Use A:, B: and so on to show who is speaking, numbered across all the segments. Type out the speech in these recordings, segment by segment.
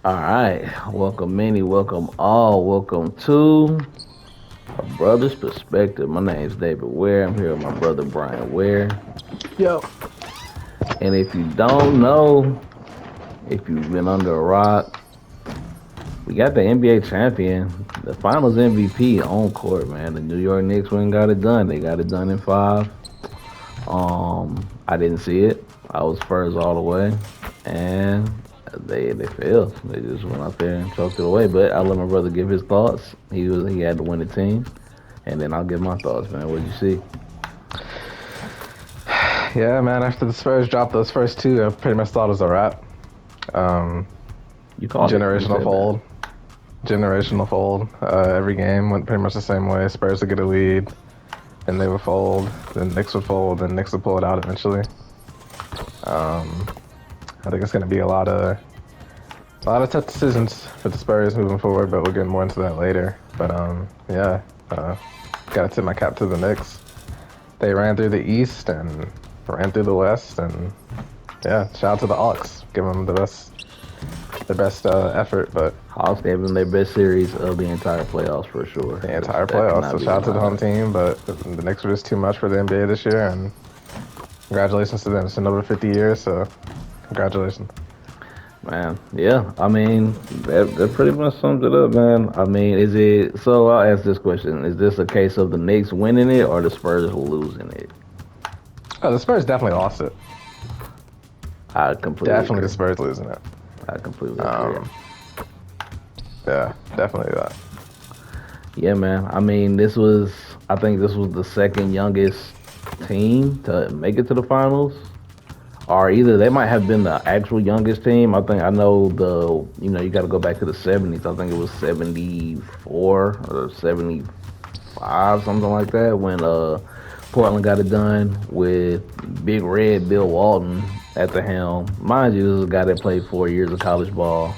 A: All right, welcome many, welcome all, welcome to a Brothers Perspective. My name is David Ware. I'm here with my brother Brian Ware.
B: Yo.
A: And if you don't know, if you've been under a rock, we got the NBA champion, the Finals MVP on court, man. The New York Knicks went and got it done. They got it done in five. I didn't see it. I was first all the way, and they failed. They just went out there and choked it away. But I let my brother give his thoughts. He had to win the team, and then I'll give my thoughts, man. What'd you see?
B: Yeah, man, after the Spurs dropped those first two, I pretty much thought it was a wrap. Um,
A: You called it. You
B: generational
A: said that.
B: fold. Generational fold. Every game went pretty much the same way. Spurs would get a lead, and they would fold. Then Knicks would fold, and Knicks would pull it out eventually. Um, I think it's going to be a lot of tough decisions for the Spurs moving forward, but we'll get more into that later. But yeah, got to tip my cap to the Knicks. They ran through the East and ran through the West, and yeah, shout out to the Hawks. Give them the best effort, but
A: Hawks gave them their best series of the entire playoffs for sure.
B: the entire
A: That
B: playoffs.
A: cannot
B: So
A: be
B: shout out to the home
A: denied.
B: team, but the Knicks were just too much for the NBA this year, and congratulations to them. It's been over 50 years, so congratulations.
A: Man, yeah. I mean, that pretty much sums it up, man. I mean, is it? So I'll ask this question: Is this a case of the Knicks winning it or the Spurs losing it?
B: Oh, the Spurs definitely lost it.
A: I completely
B: Definitely the
A: agree.
B: Spurs losing it.
A: I completely agree.
B: Um, yeah, definitely that.
A: Yeah, man. I mean, I think this was the second youngest team to make it to the finals. Or either they might have been the actual youngest team. I know you got to go back to the 70s. I think it was 74 or 75, something like that, when Portland got it done with Big Red Bill Walton at the helm. Mind you, this is a guy that played 4 years of college ball.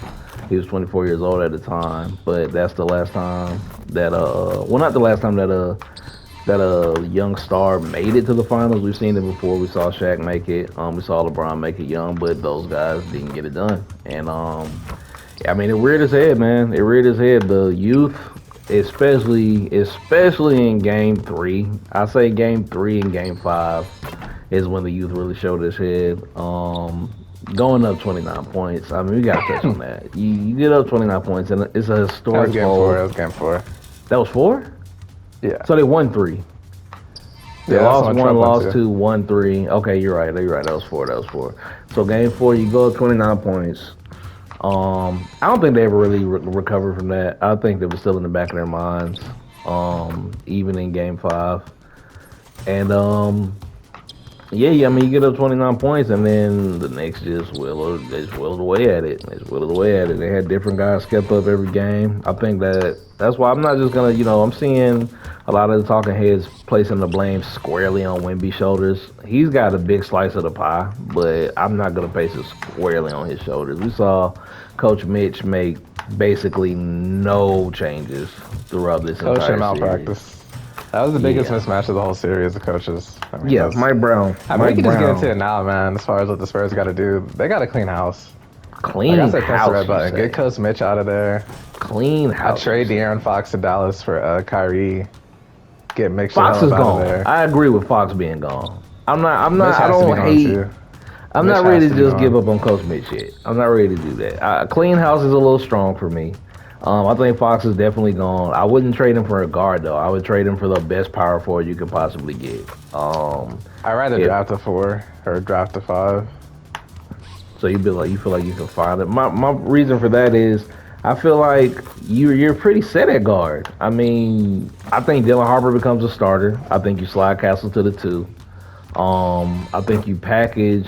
A: He was 24 years old at the time, but that's the last time that well, not the last time that a young star made it to the finals. We've seen it before. We saw Shaq make it. We saw LeBron make it young, but those guys didn't get it done. And I mean, it reared its head, man. It reared its head. The youth, especially in Game Three. I say Game Three and Game Five is when the youth really showed its head. Going up 29 points. I mean, we got to touch on that. You get up 29 points, and it's a
B: That was
A: historic
B: game four.
A: fold.
B: That was game four.
A: That was four.
B: Yeah.
A: So they won three. They
B: Yeah, that's
A: lost
B: one
A: one,
B: Trump went
A: lost
B: to.
A: two, won three. Okay, you're right. You're right. That was four. That was four. So game four, you go up 29 points. I don't think they ever really recovered from that. I think they were still in the back of their minds, even in game five. And yeah. I mean, you get up 29 points, and then the Knicks they just willed away at it. They just willed away at it. They had different guys step up every game. I think that's why I'm not just gonna, I'm seeing a lot of the talking heads placing the blame squarely on Wemby's shoulders. He's got a big slice of the pie, but I'm not gonna place it squarely on his shoulders. We saw Coach Mitch make basically no changes throughout this
B: Coach and
A: entire series.
B: malpractice. That was the biggest
A: Yeah.
B: mismatch of the whole series, the coaches. I mean,
A: Yeah, Mike Brown.
B: I mean, we
A: Mike
B: can just get into
A: Brown.
B: it now, man. As far as what the Spurs got to do, they got to clean house. Like I
A: Clean
B: said, press the
A: house,
B: red
A: you
B: button. Get
A: say.
B: Coach Mitch out of there.
A: Clean
B: I
A: house.
B: trade De'Aaron Fox to Dallas for Kyrie. Get Mitch the
A: Fox
B: hell
A: is
B: up out of
A: gone.
B: there.
A: I agree with Fox being gone. I'm not. I'm
B: Mitch
A: not. I
B: has to be
A: don't
B: gone
A: hate.
B: too.
A: I'm
B: Mitch
A: not
B: has
A: ready
B: to
A: to
B: be
A: just give
B: gone.
A: up on Coach Mitch yet. I'm not ready to do that. Clean house is a little strong for me. I think Fox is definitely gone. I wouldn't trade him for a guard though. I would trade him for the best power forward you could possibly get.
B: I'd rather
A: If
B: draft a 4 or draft a 5.
A: So you feel like you can find it. My reason for that is I feel like you're pretty set at guard. I mean, I think Dylan Harper becomes a starter. I think you slide Castle to the two. I think you package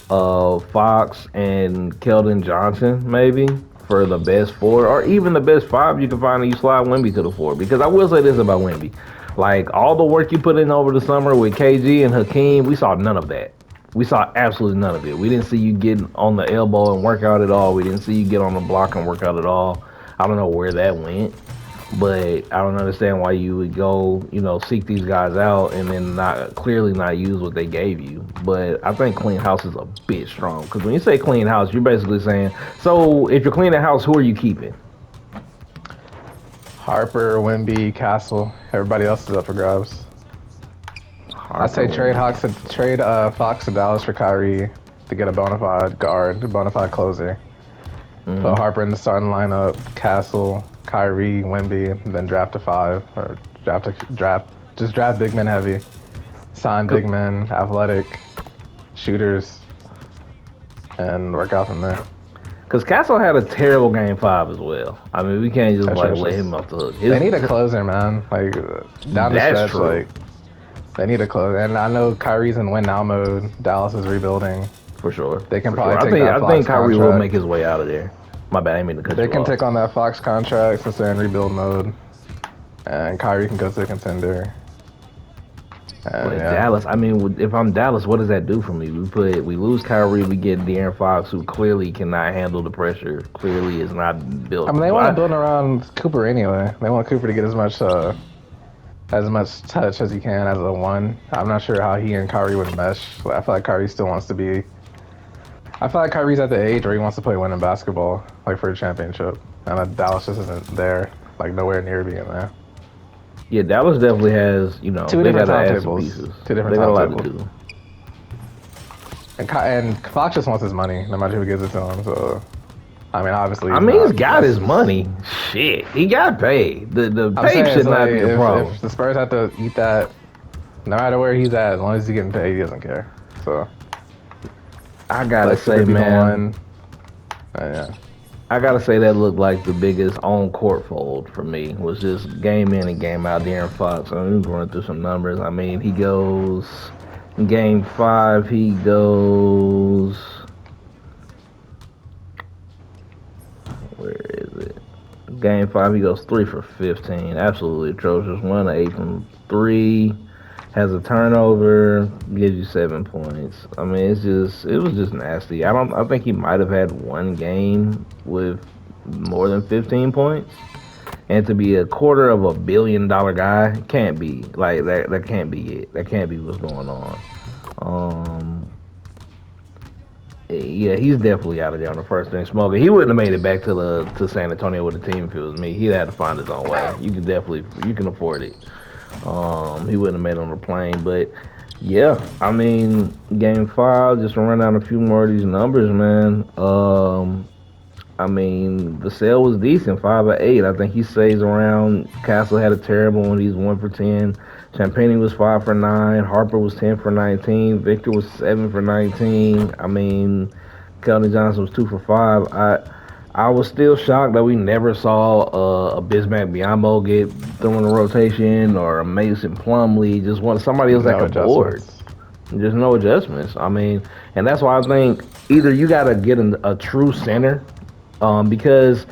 A: Fox and Keldon Johnson maybe for the best four or even the best five you can find, and you slide Wemby to the four. Because I will say this about Wemby. Like all the work you put in over the summer with KG and Hakeem, we saw none of that. We saw absolutely none of it. We didn't see you get on the elbow and work out at all. We didn't see you get on the block and work out at all. I don't know where that went. But I don't understand why you would go, seek these guys out and then not clearly not use what they gave you. But I think clean house is a bit strong because when you say clean house, you're basically saying, so if you're cleaning house, who are you keeping?
B: Harper, Wimby, Castle. Everybody else is up for grabs. I
A: Harper
B: say trade
A: Wimby.
B: Hawks, trade Fox to Dallas for Kyrie to get a bona fide guard, a bona fide closer. Put
A: Hmm.
B: Harper in the starting lineup, Castle, Kyrie, Wimby, and then draft a five or just draft big men heavy. Sign big men, athletic shooters, and work out from there.
A: Because Castle had a terrible game 5 as well. I mean, we can't just like let
B: Atrocious.
A: him off the hook.
B: They need a closer, man. Like down the
A: That's
B: stretch,
A: true
B: like they need a closer. And I know Kyrie's in win now mode. Dallas is rebuilding.
A: for sure,
B: They can
A: for sure.
B: probably
A: I
B: take
A: think
B: that
A: I think
B: Fox
A: Kyrie will make
B: contract.
A: his way out of there. My bad, I didn't mean to cut
B: They
A: you
B: can
A: off.
B: take on that Fox contract since they're in rebuild mode, and Kyrie can go to the contender. And
A: But
B: yeah,
A: Dallas, I mean, if I'm Dallas, what does that do for me? We lose Kyrie, we get De'Aaron Fox, who clearly cannot handle the pressure. Clearly is not
B: I
A: built.
B: mean they
A: Do
B: want to
A: I?
B: build around Cooper anyway. They want Cooper to get as much touch as he can as a one. I'm not sure how he and Kyrie would mesh. I feel like Kyrie still wants to be. I feel like Kyrie's at the age where he wants to play winning basketball, like for a championship, and Dallas just isn't there, like nowhere near being there.
A: Yeah, Dallas definitely has.
B: Two
A: They
B: different
A: got to add some
B: timetables.
A: pieces.
B: Two different
A: They got a lot to
B: timetables.
A: do.
B: And Fox just wants his money, no matter who gives it to him. So I mean, obviously
A: I
B: he's
A: mean, he's
B: not.
A: got
B: That's
A: his
B: his.
A: money. Shit, he got paid. The
B: I'm
A: pay
B: saying
A: should
B: it's like
A: not be a problem.
B: if the Spurs have to eat that, no matter where he's at, as long as he's getting paid, he doesn't care. So
A: I gotta
B: let
A: say,
B: Cooper be the
A: man,
B: one. Yeah,
A: I gotta say that looked like the biggest on court fold for me was just game in and game out. De'Aaron Fox. I mean, we're going through some numbers. I mean, he goes in game 5. He goes. Where is it? Game 5, he goes 3 for 15. Absolutely atrocious. 1 of 8 from three. Has a turnover. Gives you 7 points. I mean, it was just nasty. I think he might have had one game with more than 15 points. And to be a quarter of $1 billion guy can't be like that. That can't be it. That can't be what's going on. Um, yeah, he's definitely out of there on the first thing smoking. He wouldn't have made it back to San Antonio with the team if it was me. He'd had to find his own way. You can afford it. He wouldn't have made it on the plane, but yeah, I mean, game 5, just to run down a few more of these numbers, man. I mean, the sale was decent, 5 of 8. I think he stays around. Castle had a terrible one. He's 1 for 10. Champagne was 5 for 9. Harper was 10 for 19. Victor was 7 for 19. I mean, Keldon Johnson was 2 for 5. I was still shocked that we never saw a Bismack Biyombo get thrown in the rotation or a Mason Plumlee. Just want somebody else that
B: no
A: could board.
B: adjustments.
A: There's no adjustments. I mean, and that's why I think either you got to get a true center, because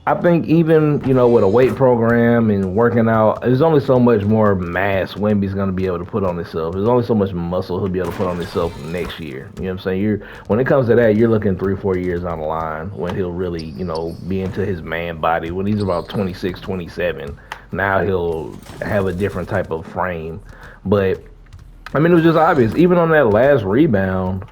A: I think even with a weight program and working out, there's only so much more mass Wemby's going to be able to put on himself. There's only so much muscle he'll be able to put on himself next year. You know what I'm saying? When it comes to that, you're looking 3-4 years down the line when he'll really be into his man body. When he's about 26, 27, now he'll have a different type of frame. But I mean, it was just obvious. Even on that last rebound,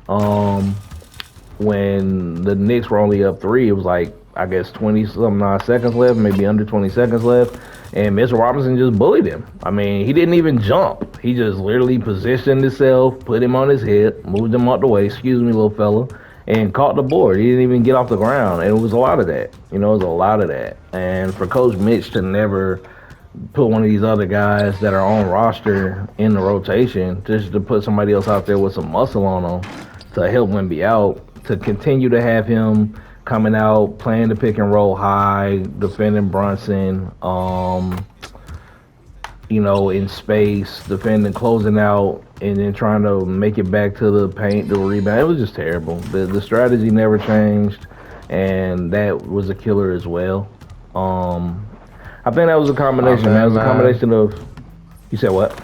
A: when the Knicks were only up 3, it was like I guess 20 some odd seconds left, maybe under 20 seconds left, and Mr. Robinson just bullied him. I mean, he didn't even jump. He just literally positioned himself, put him on his hip, moved him out the way. Excuse me, little fella. And caught the board. He didn't even get off the ground. And it was a lot of that. It was a lot of that. And for Coach Mitch to never put one of these other guys that are on roster in the rotation, just to put somebody else out there with some muscle on them to help Wemby out, to continue to have him coming out, playing the pick and roll high, defending Brunson, in space, defending, closing out, and then trying to make it back to the paint, the rebound. It was just terrible. The strategy never changed, and that was a killer as well. I think that was a
B: I'm
A: combination. That
B: them,
A: was a
B: man.
A: combination of. You said what?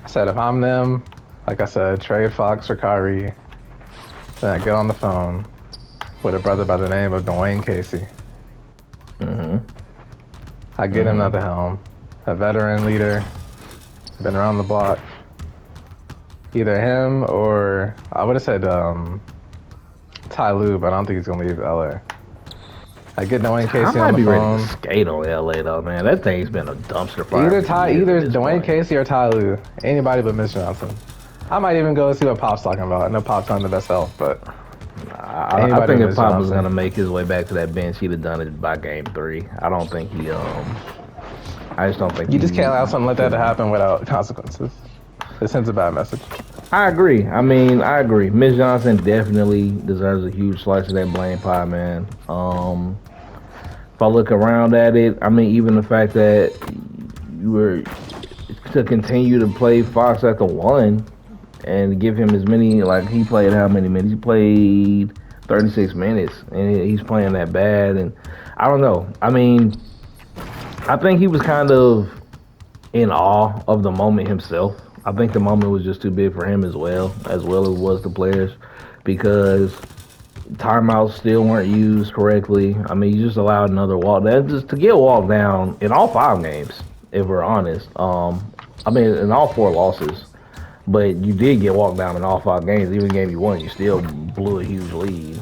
B: I said if I'm them, like I said, trade Fox or Kyrie. Then I get on the phone with a brother by the name of Dwayne Casey.
A: Mm-hmm.
B: I get him at the helm. A veteran leader, been around the block. Either him or I would have said Ty Lue, but I don't think he's gonna leave LA. I get Dwayne
A: I
B: Casey on
A: might
B: the
A: be ready to
B: phone.
A: skate on LA though, man. That thing's been a dumpster fire for years at
B: Either
A: this
B: Dwayne
A: point.
B: Casey or Ty Lue. Anybody but Mitch Johnson. I might even go see what Pop's talking about. I know Pop's not in the best health, but
A: I
B: anybody
A: think
B: but
A: if
B: Mitch
A: Pop was
B: Johnson.
A: gonna make his way back to that bench, he'd have done it by game 3. I don't think he. I just don't think
B: You just can't allow something like that to happen without consequences. It sends a bad message.
A: I agree. I mean, I agree. Miss Johnson definitely deserves a huge slice of that blame pie, man. If I look around at it, I mean, even the fact that you were to continue to play Fox at the 1 and give him as many, like, he played how many minutes? He played 36 minutes, and he's playing that bad. And I don't know. I mean, I think he was kind of in awe of the moment himself. I think the moment was just too big for him as well as was the players, because timeouts still weren't used correctly. I mean, you just allowed another walk. That just to get walked down in all 5 games, if we're honest. I mean, in all 4 losses, but you did get walked down in all 5 games. Even game you won, you still blew a huge lead.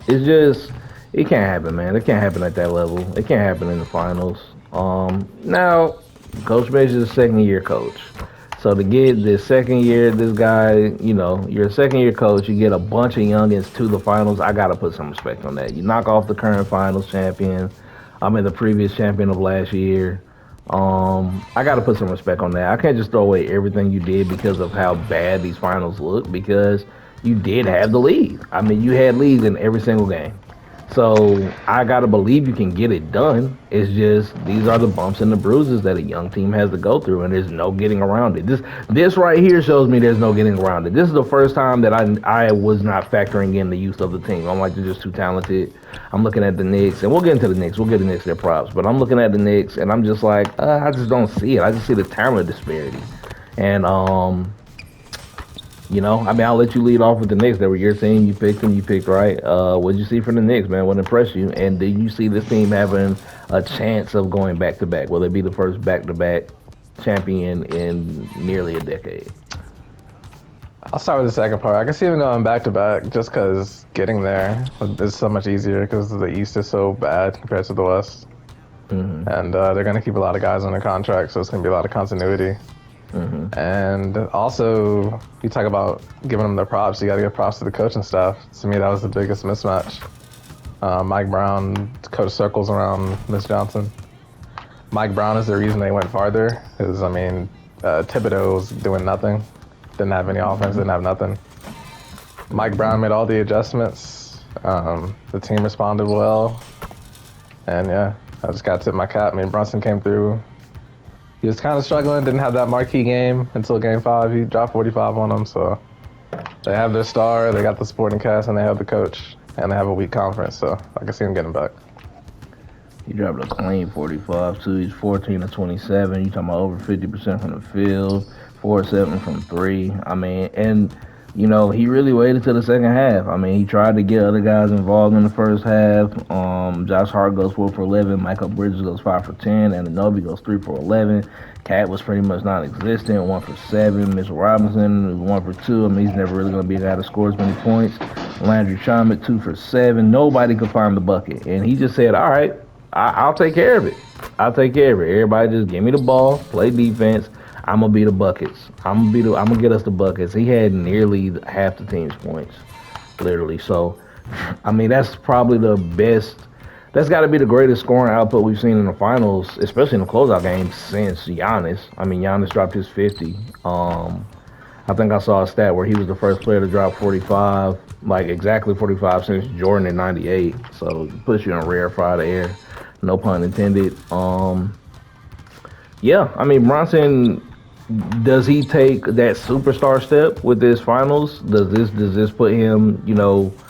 A: It's just it can't happen, man. It can't happen at that level. It can't happen in the finals. Now, Coach Mays is a second-year coach. So to get this second year, this guy, you're a second year coach, you get a bunch of youngins to the finals. I gotta put some respect on that. You knock off the current finals champion. I mean the previous champion of last year. I gotta put some respect on that. I can't just throw away everything you did because of how bad these finals look, because you did have the lead. I mean, you had leads in every single game. So I gotta believe you can get it done. It's just these are the bumps and the bruises that a young team has to go through, and there's no getting around it. This right here shows me there's no getting around it. This is the first time that I was not factoring in the youth of the team. I'm like, they're just too talented. I'm looking at the Knicks, and we'll get into the Knicks. We'll get the Knicks their props, but I'm looking at the Knicks, and I'm just like, I just don't see it. I just see the talent disparity, and I mean, I'll let you lead off with the Knicks. They were your team. You picked them. You picked right. What did you see from the Knicks, man? What impressed you? And do you see this team having a chance of going back to back? Will they be the first back to back champion in nearly a decade?
B: I'll start with the second part. I can see them going back to back just because getting there is so much easier because the East is so bad compared to the West.
A: Mm-hmm.
B: And they're going to keep a lot of guys under contract, so it's going to be a lot of continuity.
A: Mm-hmm.
B: And also, you talk about giving them their props. You got to give props to the coaching staff. To me, that was the biggest mismatch. Mike Brown coached circles around Miss Johnson. Mike Brown is the reason they went farther. Because, I mean, Thibodeau was doing nothing. Didn't have any offense, didn't have nothing. Mike Brown made all the adjustments. The team responded well. And, yeah, I just got to tip my cap. I mean, Brunson came through. He was kind of struggling, didn't have that marquee game until game 5. He dropped 45 on them, so they have their star, they got the supporting cast, and they have the coach, and they have a weak conference, so I can see him getting back.
A: He dropped a clean 45 too. He's 14 to 27. You talking about over 50% from the field, 4-7 from 3. I mean, and he really waited till the second half. I mean, he tried to get other guys involved in the first half. Josh Hart goes 4 for 11. Michael Bridges goes 5 for 10. And Anobi goes 3 for 11. Cat was pretty much non-existent, 1 for 7. Mitchell Robinson was 1 for 2. I mean, he's never really going to be a guy that scores many points. Landry Shamet 2 for 7. Nobody could find the bucket. And he just said, all right, I'll take care of it. I'll take care of it. Everybody just give me the ball, play defense. I'm gonna be the buckets. I'm gonna get us the buckets. He had nearly half the team's points, literally. So, I mean, that's probably the best. That's got to be the greatest scoring output we've seen in the finals, especially in the closeout games since Giannis. I mean, Giannis dropped his 50. I think I saw a stat where he was the first player to drop 45, like exactly 45 since Jordan in '98. So it puts you in rarefied air. No pun intended. Yeah, I mean, Bronson, does he take that superstar step with this finals? Does this put him,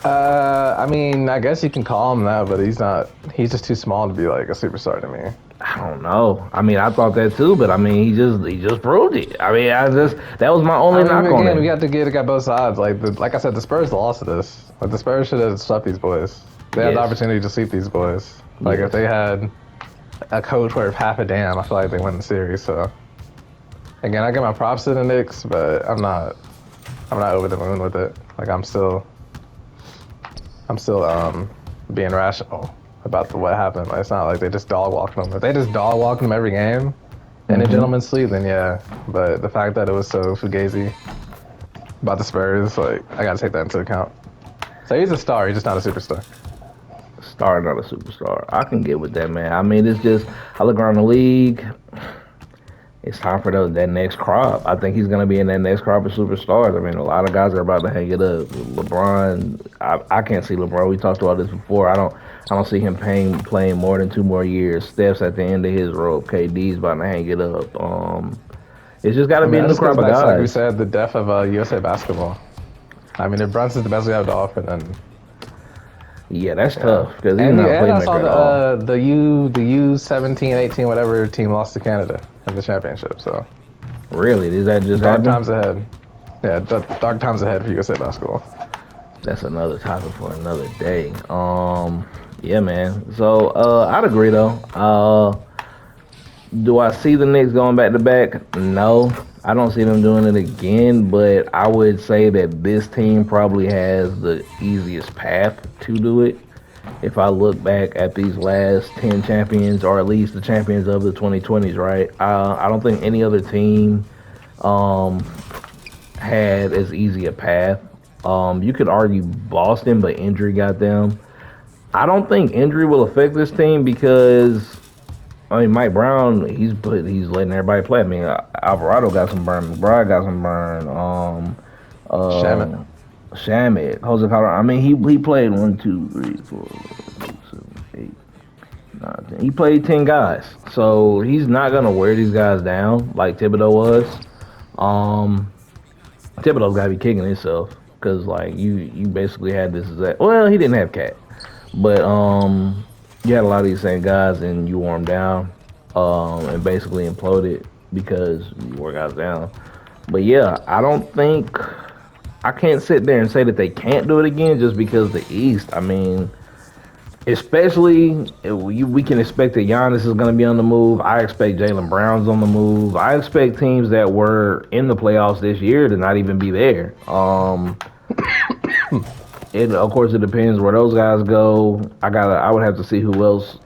B: I mean, I guess you can call him that, but he's not. He's just too small to be like a superstar to me.
A: I don't know. I mean, I thought that too, but I mean, he just proved it. I mean, that was my only knock on it.
B: We got to get both sides. Like I said, the Spurs lost to this. Like the Spurs should have swept these boys. They had the opportunity to sweep these boys. Like if they had a coach worth half a damn, I feel like they win the series. So again, I give my props to the Knicks, but I'm not over the moon with it. Like I'm still being rational about what happened. Like, it's not like they just dog walked them. If they just dog walked them every game in a
A: Mm-hmm.
B: gentleman's sleep, then yeah. But the fact that it was so fugazi about the Spurs, like I gotta take that into account. So he's a star, he's just not a superstar.
A: Star, not a superstar. I can get with that, man. I mean, it's just I look around the league. It's time for that next crop. I think he's going to be in that next crop of superstars. I mean, a lot of guys are about to hang it up. LeBron, I can't see LeBron. We talked about this before. I don't see him playing more than 2 more years. Steph's at the end of his rope. KD's about to hang it up. It's just got
B: I
A: to
B: mean,
A: be a
B: that
A: new
B: just goes
A: crop of
B: back to like we
A: guys.
B: said, the death of USA basketball. I mean, if Brunson's the best we have to offer, then
A: Yeah, that's
B: yeah.
A: tough because he's not a
B: And I saw
A: playmaker at all.
B: the U 17, 18, whatever team lost to Canada in the championship. So
A: Really, did that just
B: dark
A: happen?
B: times ahead. Yeah, dark times ahead for USA basketball.
A: That's another topic for another day. Yeah, man. So I'd agree though. Do I see the Knicks going back to back? No, I don't see them doing it again. But I would say that this team probably has the easiest path to do it. If I look back at these last 10 champions, or at least the champions of the 2020s, right? I don't think any other team um, had as easy a path. You could argue Boston, but injury got them. I don't think injury will affect this team because I mean Mike Brown, he's letting everybody play. I mean Alvarado got some burn, McBride got some burn.
B: Shamit.
A: Uh, Shamit, Jose Colorado. I mean he played 1, 2, 3, 4, 5, 6, 7, 8, 9, 10. He played 10 guys, so he's not gonna wear these guys down like Thibodeau was. Um, Thibodeau's got to be kicking himself because like you basically had this exact. Well, he didn't have Cat, but you had a lot of these same guys and you wore them down, and basically imploded because you wore guys down. But yeah, I can't sit there and say that they can't do it again just because the East. I mean, especially we can expect that Giannis is going to be on the move. I expect Jalen Brown's on the move. I expect teams that were in the playoffs this year to not even be there. It of course it depends where those guys go. I would have to see who else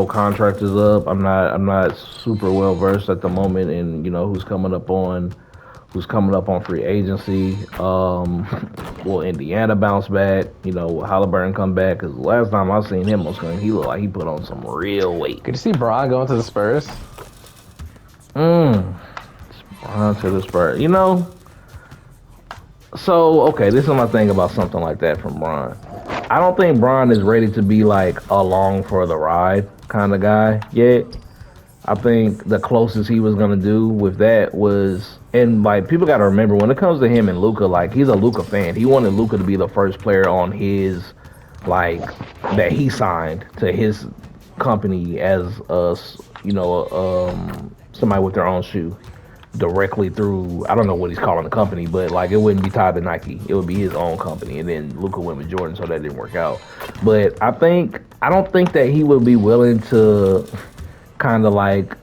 A: contract is up. I'm not super well versed at the moment in who's coming up on free agency. Will Indiana bounce back? Will Halliburton come back? Because last time I seen him on screen, he looked like he put on some real weight.
B: Could you see Braun going to the Spurs?
A: Mm. On to the Spurs. So okay, this is my thing about something like that from Bron. I don't think Bron is ready to be like along for the ride kind of guy yet. I think the closest he was gonna do with that was, and like people got to remember when it comes to him and Luca, like he's a Luca fan. He wanted Luca to be the first player on his like that he signed to his company as somebody with their own shoe directly through. I don't know what he's calling the company, but like it wouldn't be tied to Nike. It would be his own company, and then Luca went with Jordan, so that didn't work out. But I don't think that he would be willing to kind of like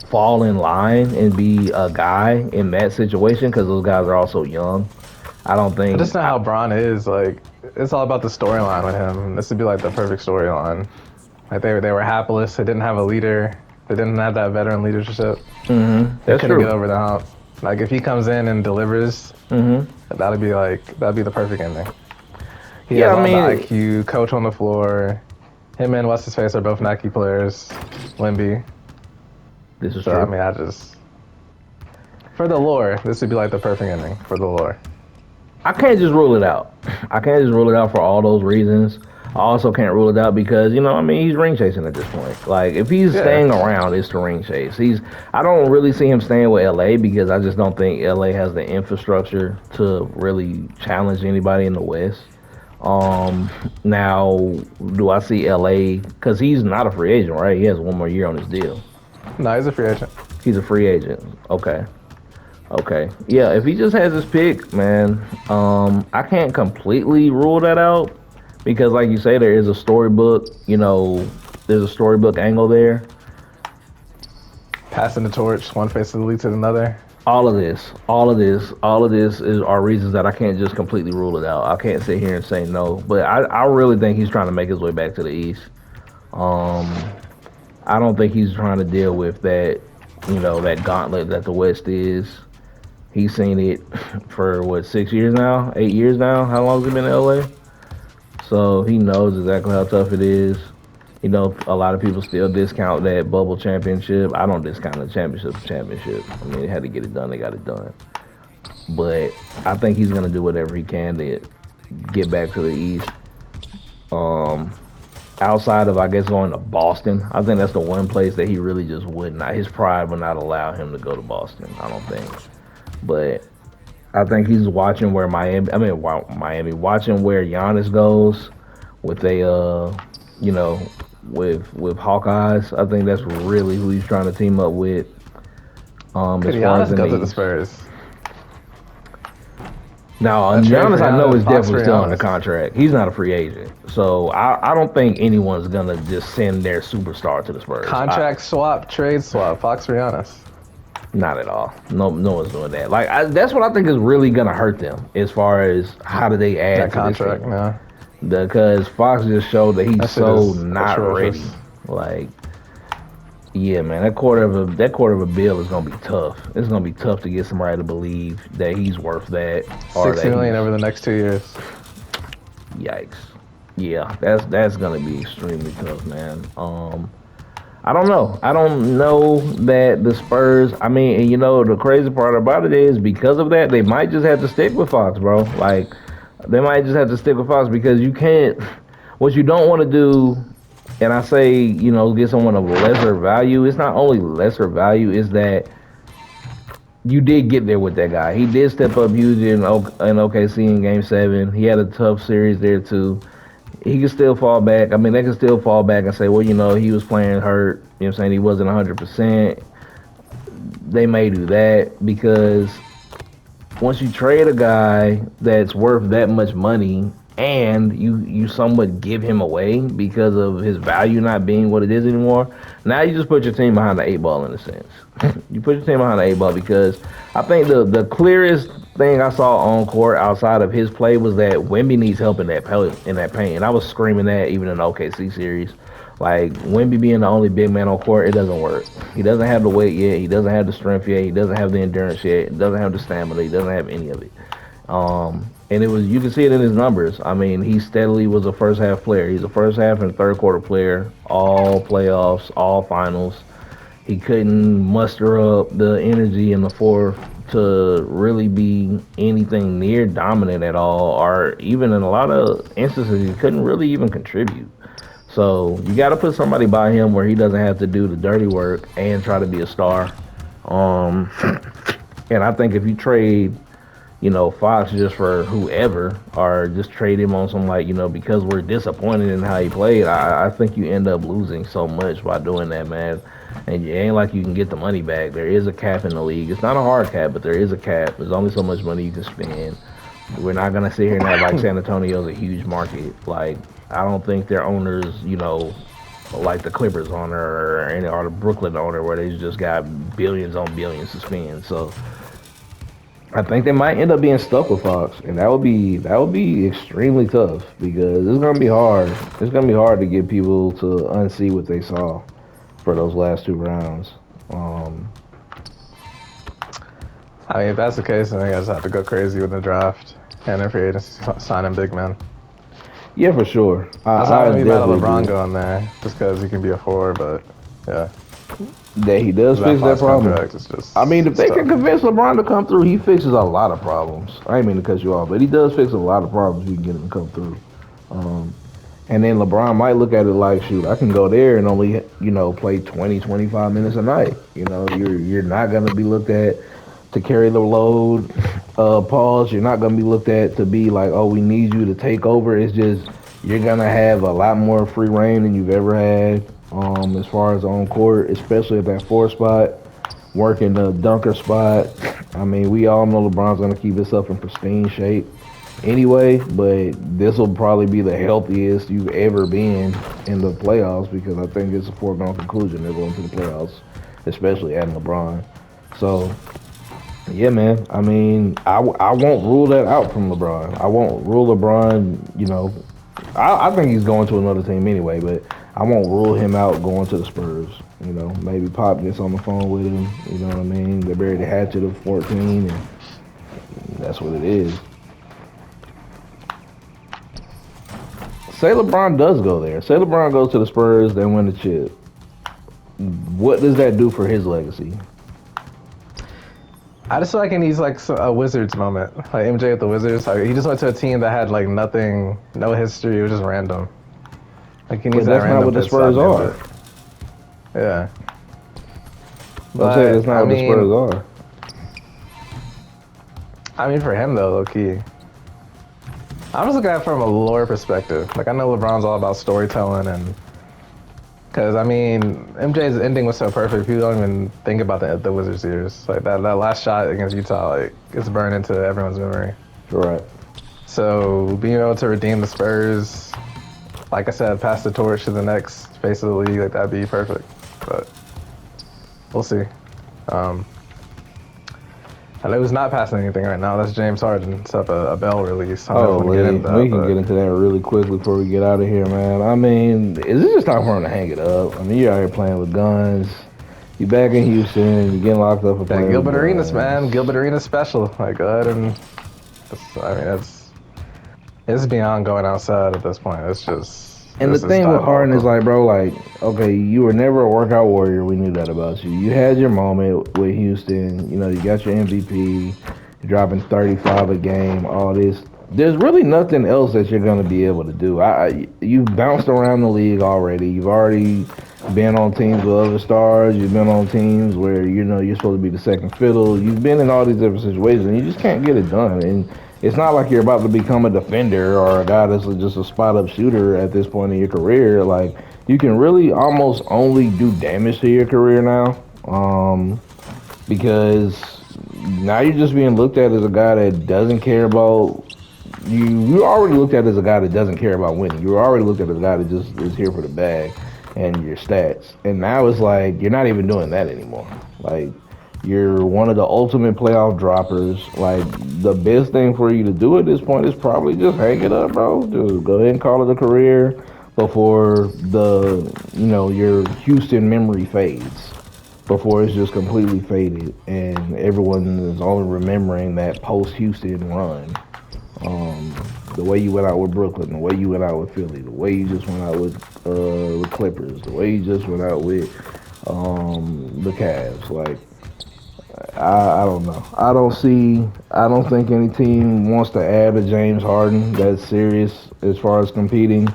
A: fall in line and be a guy in that situation because those guys are also young. I don't
B: But
A: think
B: that's not how Braun is. Like, it's all about the storyline with him. This would be like the perfect storyline. Like they were hapless. They didn't have a leader. They didn't have that veteran leadership. They
A: that's
B: couldn't get
A: true.
B: over the hump. Like if he comes in and delivers, that'd be the perfect ending. He
A: Yeah,
B: has
A: I
B: all the
A: mean,
B: IQ, coach on the floor. Him and what's his face are both Nike players. Limby.
A: this is
B: So I
A: true.
B: mean, I just for the lore, this would be like the perfect ending for the lore.
A: I can't just rule it out. I can't just rule it out for all those reasons. I also can't rule it out because I mean, he's ring chasing at this point. Like, if he's
B: Yeah,
A: staying around, it's to ring chase. I don't really see him staying with LA because I just don't think LA has the infrastructure to really challenge anybody in the West. Now, do I see LA? Because he's not a free agent, right? He has 1 more year on his deal.
B: no, he's a free agent.
A: He's a free agent. Okay. Okay. Yeah, if he just has his pick, man, I can't completely rule that out because like you say, there is a storybook, there's a storybook angle there.
B: Passing the torch, one face of the league to another.
A: All of this are reasons that I can't just completely rule it out. I can't sit here and say no, but I really think he's trying to make his way back to the East. Um, I don't think he's trying to deal with that, that gauntlet that the West is. He's seen it for what 6 years now, 8 years now. How long has he been in LA? So he knows exactly how tough it is. A lot of people still discount that bubble championship. I don't discount the championship. I mean, they had to get it done. They got it done. But I think he's gonna do whatever he can to get back to the East. Um, Outside of I guess going to Boston, I think that's the one place that he really just would not. His pride would not allow him to go to Boston. I don't think. But I think he's watching where Miami. I mean, Miami watching where Giannis goes with you know, with Hawkeyes. I think that's really who he's trying to team up with.
B: Could
A: As far as
B: Giannis
A: in
B: go
A: the
B: to the
A: East.
B: Spurs?
A: Now,
B: A trade for
A: Giannis, I know
B: Giannis,
A: is
B: Fox for
A: definitely still under
B: Giannis.
A: contract. He's not a free agent, so I don't think anyone's gonna just send their superstar to the Spurs.
B: Contract swap, trade swap, Fox for Giannis.
A: Not at all. No, no one's doing that. Like that's what I think is really gonna hurt them as far as how do they add
B: That
A: to this
B: contract,
A: team.
B: no.
A: Because Fox just showed that he's
B: That shit
A: so
B: is
A: not ready.
B: atrocious.
A: Like, yeah, man, that quarter of a bill is gonna be tough. It's gonna be tough to get somebody to believe that he's worth that or
B: 60
A: that
B: million
A: he's
B: over the next 2 years.
A: yikes. Yeah, that's gonna be extremely tough, man. I don't know. I don't know that the Spurs. I mean, and the crazy part about it is because of that, they might just have to stick with Fox, bro. Like, they might just have to stick with Fox because you can't. What you don't want to do, and I say, get someone of lesser value. It's not only lesser value; is that you did get there with that guy. He did step up huge in OKC in Game 7. He had a tough series there too. He can still fall back. I mean, they can still fall back and say, well, he was playing hurt. You know what I'm saying? He wasn't 100%. They may do that because once you trade a guy that's worth that much money and you somewhat give him away because of his value not being what it is anymore, now you just put your team behind the eight ball in a sense. You put your team behind the eight ball because I think the clearest thing I saw on court outside of his play was that Wemby needs help in that paint. And I was screaming that even in the OKC series. Like Wemby being the only big man on court, it doesn't work. He doesn't have the weight yet. He doesn't have the strength yet. He doesn't have the endurance yet. He doesn't have the stamina. He doesn't have any of it. And you can see it in his numbers. I mean, he steadily was a first half player. He's a first half and third quarter player, all playoffs, all finals. He couldn't muster up the energy in the fourth to really be anything near dominant at all, or even in a lot of instances, he couldn't really even contribute. So you got to put somebody by him where he doesn't have to do the dirty work and try to be a star. Um, and I think if you trade, Fox just for whoever, or just trade him on some because we're disappointed in how he played, I think you end up losing so much by doing that, man. And it ain't like you can get the money back. There is a cap in the league. It's not a hard cap, but there is a cap. There's only so much money you can spend. We're not gonna sit here and act like San Antonio's a huge market. Like I don't think their owners, like the Clippers owner or the Brooklyn owner, where they just got billions on billions to spend. So I think they might end up being stuck with Fox, and that would be extremely tough because it's gonna be hard. It's gonna be hard to get people to unsee what they saw for those last two rounds. Um,
B: I mean, if that's the case, then I guys have to go crazy with the draft and their free agents signing big men.
A: yeah, for sure.
B: That's not
A: I
B: gonna be mad at
A: definitely
B: LeBron
A: do.
B: going there just because he can be a forward, but yeah,
A: That he does
B: that
A: fix that
B: Fox
A: problem.
B: contract is just
A: I mean, if
B: it's
A: they can
B: tough.
A: convince LeBron to come through, he fixes a lot of problems. I ain't mean to cut you off, but he does fix a lot of problems. If you can get him to come through. Um, and then LeBron might look at it like, shoot, I can go there and only, play 20, 25 minutes a night. You're not gonna be looked at to carry the load. Pause. You're not gonna be looked at to be like, oh, we need you to take over. It's just you're gonna have a lot more free reign than you've ever had. As far as on court, especially at that four spot, working the dunker spot. I mean, we all know LeBron's gonna keep himself in pristine shape anyway, but this will probably be the healthiest you've ever been in the playoffs because I think it's a foregone conclusion they're going to the playoffs especially adding LeBron. So yeah, man. I mean, I won't rule that out from LeBron. I won't rule LeBron. I think he's going to another team anyway, but I won't rule him out going to the Spurs. Maybe Pop gets on the phone with him. You know what I mean? They buried the hatchet of 14, and that's what it is. Say LeBron does go there. Say LeBron goes to the Spurs, they win the chip. What does that do for his legacy?
B: I just feel like he needs like a Wizards moment, like MJ with the Wizards. Like, he just went to a team that had like nothing, no history. It was just random. Like he needs
A: But
B: that
A: that's not
B: random
A: what the
B: pit stop
A: Spurs are.
B: moment. Yeah,
A: I'm saying that's
B: but
A: not what the Spurs are.
B: I mean for him though, low key. I'm just looking at it from a lore perspective. Like I know LeBron's all about storytelling and because I mean MJ's ending was so perfect. People don't even think about the Wizards years. Like that last shot against Utah, like it's burned into everyone's memory.
A: Right.
B: So being able to redeem the Spurs, like I said, pass the torch to the next face of the league, like that'd be perfect. But we'll see. Um, I know who's not passing anything right now. That's James Harden. Set up a Bell release. I don't know if
A: Oh,
B: we want to get into
A: we
B: that,
A: can get
B: but
A: into that really quickly before we get out of here, man. I mean, is it just time for him to hang it up? I mean, you're out here playing with guns. You back in Houston. You're getting locked up for
B: yeah,
A: playing with
B: Gilbert Arenas,
A: guns.
B: man. Gilbert Arenas special. Like go ahead and I mean it's beyond going outside at this point. It's just
A: And the
B: this is
A: thing with Harden is
B: diabolical.
A: like, bro, like, okay, you were never a workout warrior. We knew that about you. You had your moment with Houston. You got your MVP. You're dropping 35 a game. All this. There's really nothing else that you're gonna be able to do. You've bounced around the league already. You've already been on teams with other stars. You've been on teams where you're supposed to be the second fiddle. You've been in all these different situations, and you just can't get it done. And it's not like you're about to become a defender or a guy that's just a spot up shooter at this point in your career. Like you can really almost only do damage to your career now, because now you're just being looked at as a guy that doesn't care about you. You already looked at as a guy that doesn't care about winning. You were already looked at as a guy that just is here for the bag and your stats. And now it's like you're not even doing that anymore. Like you're one of the ultimate playoff droppers. Like the best thing for you to do at this point is probably just hang it up, bro. Just go ahead and call it a career before your Houston memory fades. Before it's just completely faded and everyone is only remembering that post Houston run. The way you went out with Brooklyn, the way you went out with Philly, the way you just went out with Clippers, the way you just went out with the Cavs. Like I don't know. I don't think any team wants to add a James Harden that's serious as far as competing.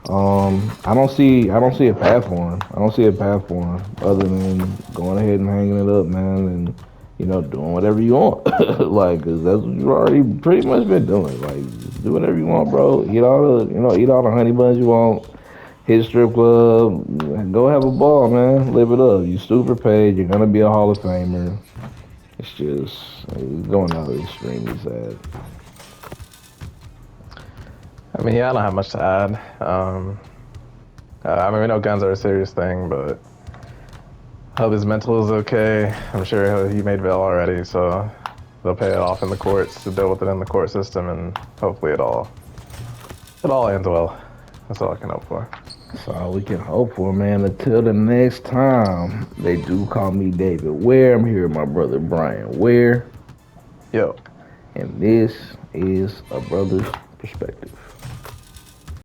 A: I don't see a path for him. I don't see a path for him other than going ahead and hanging it up, man, and doing whatever you want. Like, 'cause that's what you've already pretty much been doing. Like, just do whatever you want, bro. Eat all the honey buns you want. Hit a strip club, go have a ball, man. Live it up. You super paid. You're gonna be a Hall of Famer. It's going out extremely sad.
B: I mean, yeah, I don't have much to add. I mean, we know guns are a serious thing, but hope his mental is okay. I'm sure he made bail already, so they'll pay it off in the courts to deal with it in the court system, and hopefully it all ends well. That's all I can hope for.
A: That's all we can hope for, man. Until the next time, they do call me David Ware. I'm here with my brother Brian Ware,
B: Yo.
A: and this is a brother's perspective.